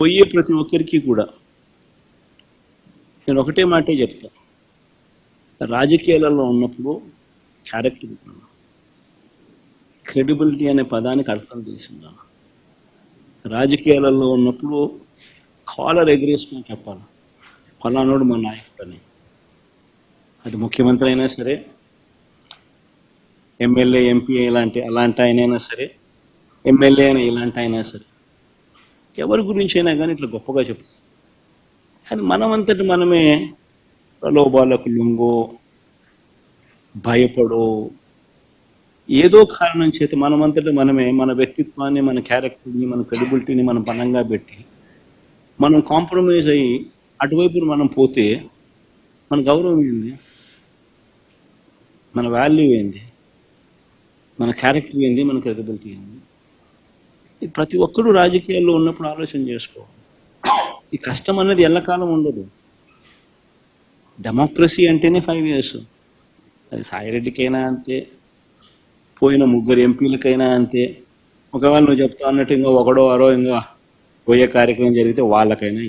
పోయే ప్రతి ఒక్కరికి కూడా నేను ఒకటే మాటే చెప్తా, రాజకీయాలలో ఉన్నప్పుడు క్యారెక్టర్ క్రెడిబిలిటీ అనే పదానికి అర్థం తెలిసిందా. రాజకీయాలలో ఉన్నప్పుడు కాలర్ ఎగరేసుకొని చెప్పాలి, ఫలానోడు మా నాయకుడు అని. అది ముఖ్యమంత్రి అయినా సరే, ఎమ్మెల్యే ఎంపీ అలాంటి ఆయనైనా సరే, ఎమ్మెల్యే అయినా ఇలాంటి అయినా సరే, ఎవరి గురించి అయినా కానీ ఇట్లా గొప్పగా చెప్తాం. కానీ మనమంతటి మనమే ప్రలోభాలకు లొంగో, భయపడో, ఏదో కారణం చేత మనమంతటి మనమే మన వ్యక్తిత్వాన్ని, మన క్యారెక్టర్ని, మన క్రెడిబిలిటీని మనం బలంగా పెట్టి మనం కాంప్రమైజ్ అయ్యి అటువైపు మనం పోతే మన గౌరవం ఏంది, మన వాల్యూ ఏంది, మన క్యారెక్టర్ ఏంది, మన క్రెడిబిలిటీ ఏంది? ప్రతి ఒక్కరూ రాజకీయాల్లో ఉన్నప్పుడు ఆలోచన చేసుకోవాలి. ఈ కష్టం అనేది ఎల్లకాలం ఉండదు. డెమోక్రసీ అంటేనే 5 years. అది సాయిరెడ్డికైనా అంతే, పోయిన 3 ఎంపీలకైనా అంతే. ఒకవేళ నువ్వు చెప్తా అన్నట్టు ఇంకా ఒకడో అరో ఇంకా పోయే కార్యక్రమం జరిగితే వాళ్ళకైనా